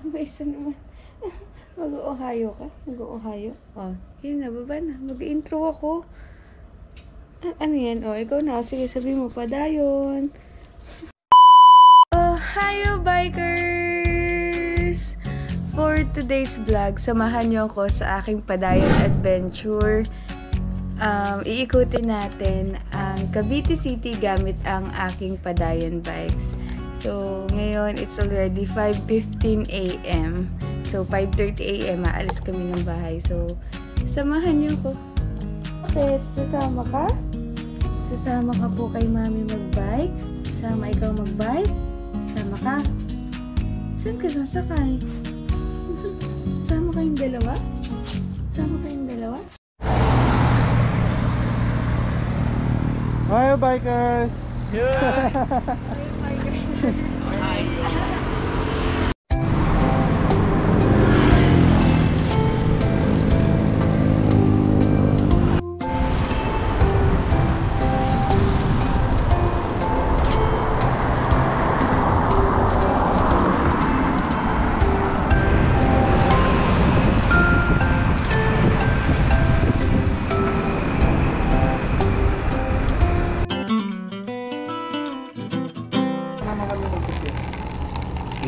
May isa naman. Mag-Ohio ka? Mag-Ohio? Oh, yun na, baba na. Mag-intro ako. Ano yan? Oh, ikaw na. Sige, sabihin mo, padayon. Ohio bikers! For today's vlog, samahan niyo ako sa aking padayon adventure. Iikutin natin ang Cavite City gamit ang aking padayon bikes. So, ngayon, it's already 5:15 a.m. So, 5:30 a.m. aalis kami ng bahay. So, samahan niyo ko. Bakit? Sasama ka? Sasama ka po kay mami mag-bike? Sasama ikaw mag-bike? Sasama ka? Saan ka sasakay? Sama kayong dalawa? Sama kayong dalawa? Hi, bikers! Yeah.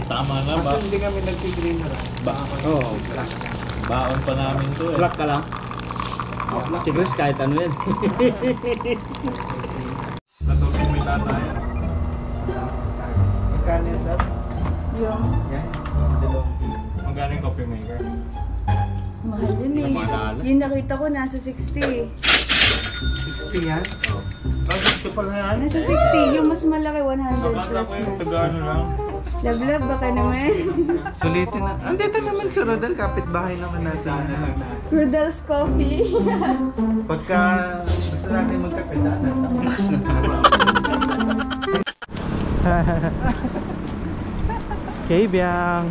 Tama na ba? Kasi hindi kami nag-green na lang. Oo, baon pa namin to eh. Black ka lang? Siguro kahit ano yan. Natupin mo yung tatay. Magkano yun, Dad? Yung Yan. Magkano yung coffee maker? mahal yun eh. Maalala. Yung nakita ko nasa 60. 60 yan? Oo. Bakit ito pala yan? Nasa 60. Yung mas malaki 100 Akala plus ko yung na. taga-ano lang. Love, baka naman. Sulitin na. Andito naman si Rodel, kapitbahay naman natin. Rudel's Coffee. Pagka gusto natin magkape, daanan. Mas na Okay, Biang.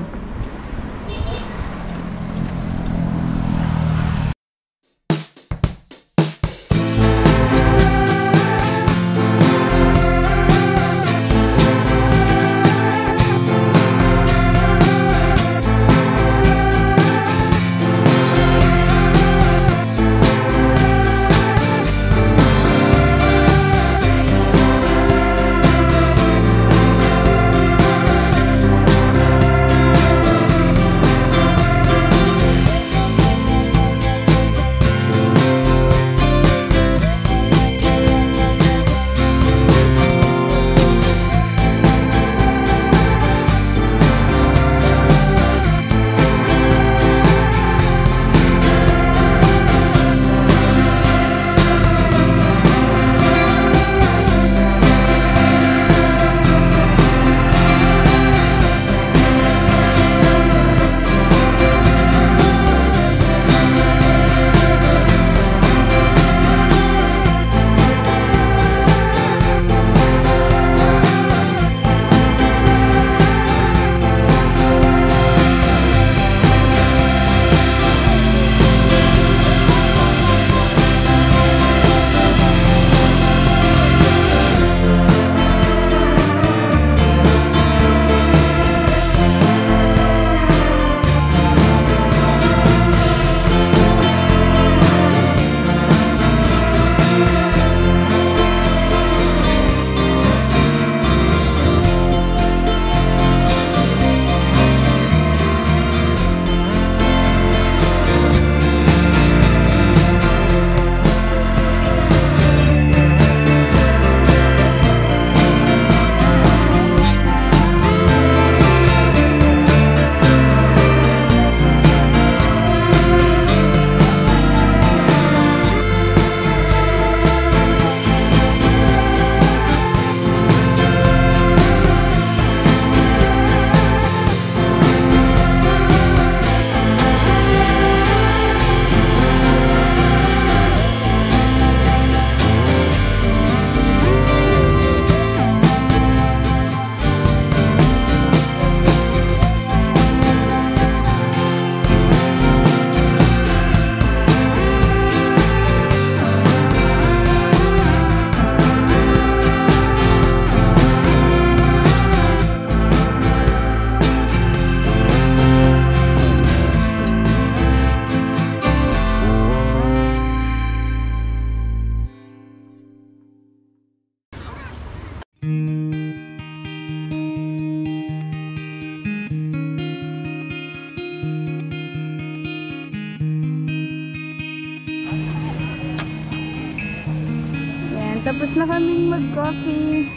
Tapos na kaming mag-coffee.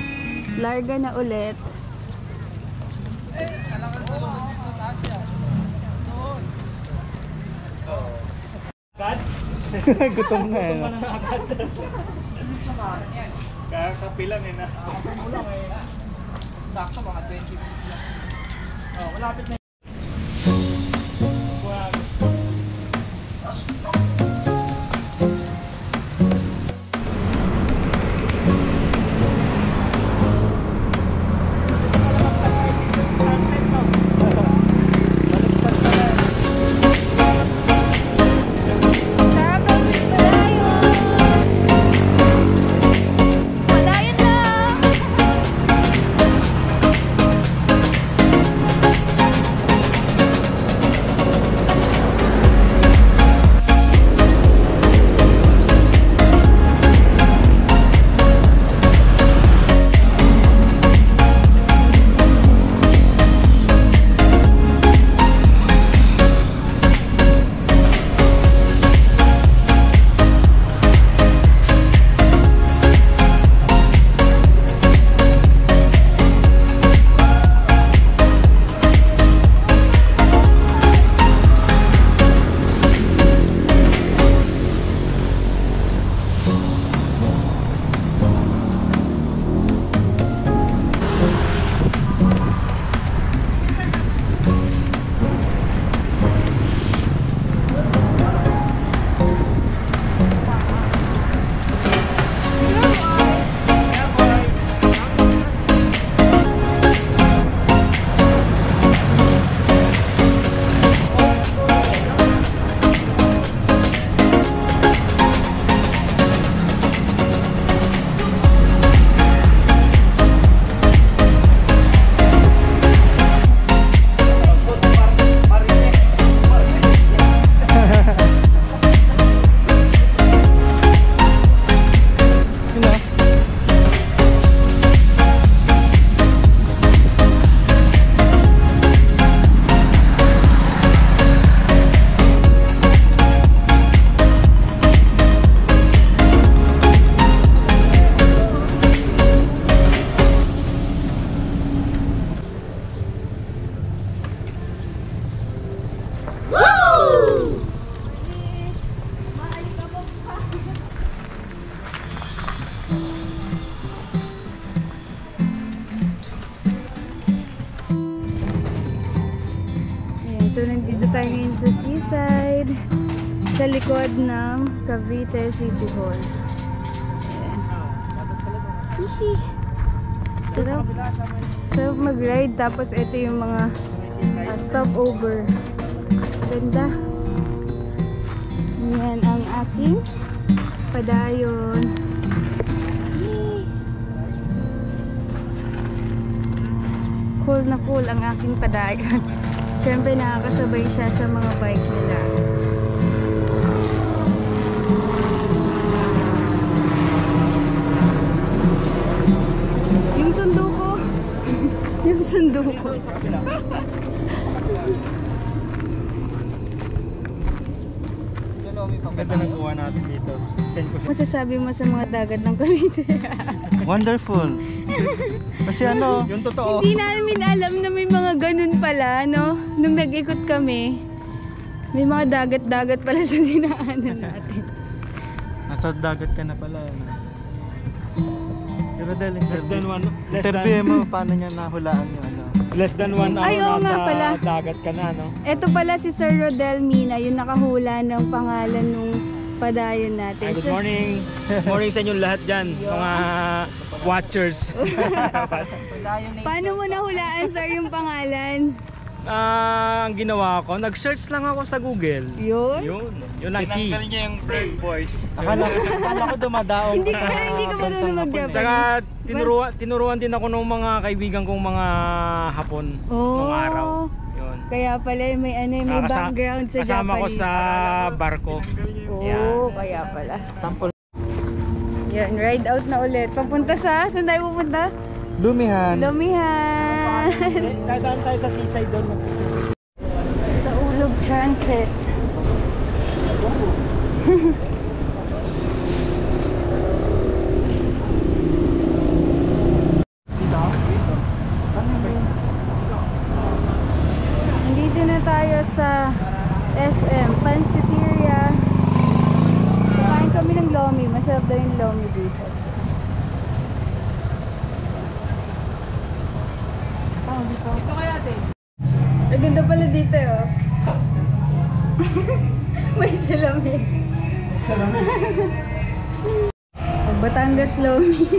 Larga na ulit. Gutom na eh. Kakapi lang eh na. Sakto mga 20 minutes. Oh, malapit na. So, nandito tayo ngayon sa seaside, sa likod ng Cavite City Hall. Ayan. Hihi. Sarap. Sarap mag-ride. Tapos, ito yung mga stopover. Ganda. Ayan ang aking padayon. Yay! Cool na cool ang aking padayon. Siyempre nakakasabay siya sa mga bike nila. Yung sundo ko. Yung sundo ko. Ganda ng kuha natin dito. Masasabi mo sa mga dagat ng Cavite? Wonderful. Kasi ano, yung totoo. Hindi namin alam na may mga ganun pala, no? Nung nag-ikot kami, may mga dagat-dagat pala sa dinaanan natin. Nasa dagat ka na pala. Ano? Pero dahil Less than one. interview mo, paano niya nahulaan yung ano? Less than 1 hour Ay, oo nga pala. dagat ka na, no? Ito pala si Sir Rodel Mina, yung nakahula ng pangalan nung padayon natin. Good morning. Morning sa inyong lahat dyan, mga watchers. Paano mo nahulaan, Sir, yung pangalan? Ang ginawa ko, nag-search lang ako sa Google. Yun? Yun ang key. Tinanggal niya yung bird voice. Akala ko dumadaong Hindi ka marunong mag-Japanese. Tsaka tinuruan din ako ng mga kaibigan kong mga Hapon nung araw. Yun. Kaya pala may background sa Japanese. Kasama ko sa barko. Oo, kaya pala. Sample. Yan, ride out na ulit. Papunta sa, saan tayo pupunta? Lumihan. Lumihan. Dadaan tayo sa seaside doon. Sa Ulog Transit. tayo sa SM Pansiteria. Kumain kami ng lomi. Masarap daw yung lomi dito. Ito kaya din. Ang ganda pala dito oh. May salamin. Batangas lomi.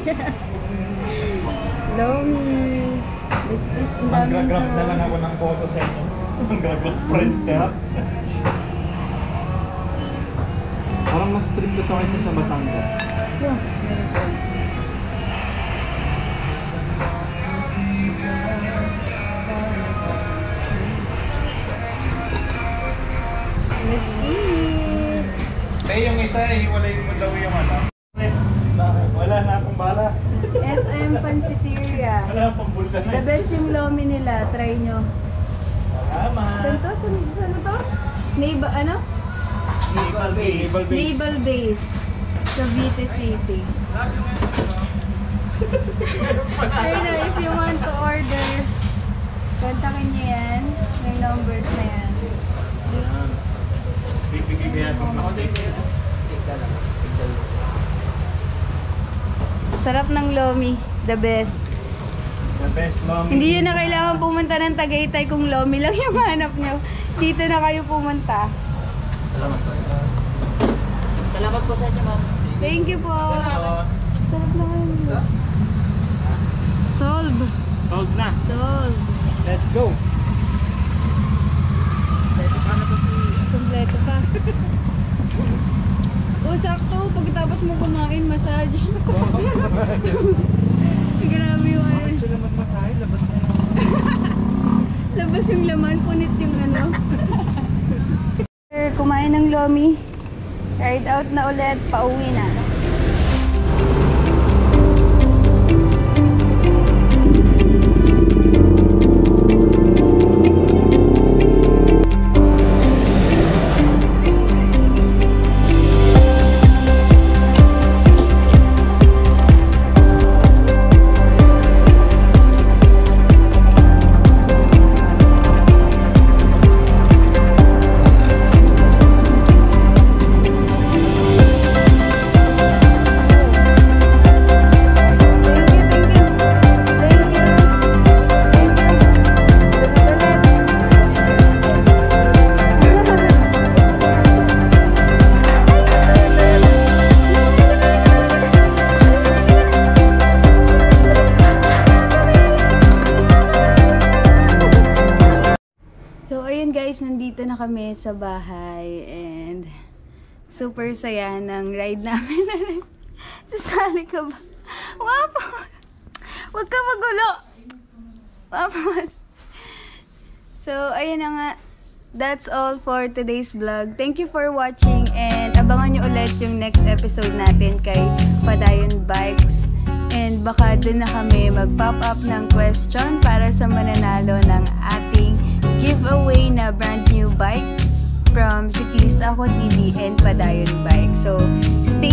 Lomi. Let's eat. Mag-grab na lang ako ng photo sa inyo. Mag-grab friends ka. Parang mas strict ito kaysa sa Batangas. Yeah. Let's eat. Yung isa, hiwalay mo daw yung ano. Wala na akong bala. SM Pansiteria. Wala pang bulsa na. The best yung lomi nila. Try nyo. Salamat. Saan to? Saan to? Ano? Naval Base. Naval Base. Cavite City. Ayun, if you want to order, kontakin nyo yan. May numbers na yan. Ayan. Bibigyan niya itong Sarap ng lomi. The best. the best lomi. Hindi yun na kailangan pumunta ng Tagaytay kung lomi lang yung hanap nyo. Dito na kayo pumunta. Salamat po sa inyo, ma'am. Thank you po. Sarap na kayo. Solve. Sold na. Solve. Let's go. Kompleto pa. Oh, sakto. Pagkatapos mo kumain, massage. Grabe yung ano. Bakit sila magmasahe? Labas na. Labas yung laman, punit yung ano. Kumain ng lomi. Ride out na ulit, pauwi na. Nandito na kami sa bahay and super saya ng ride namin. Sasali ka ba? Wapo! Huwag ka magulo! Wapo! So, ayun na nga. That's all for today's vlog. Thank you for watching and abangan nyo ulit yung next episode natin kay Padayon Bikes. And baka dun na kami mag-pop up ng question para sa mananalo ng ating giveaway na brand new bike from Cyclist Ako TV and Padayon Bike. So, stay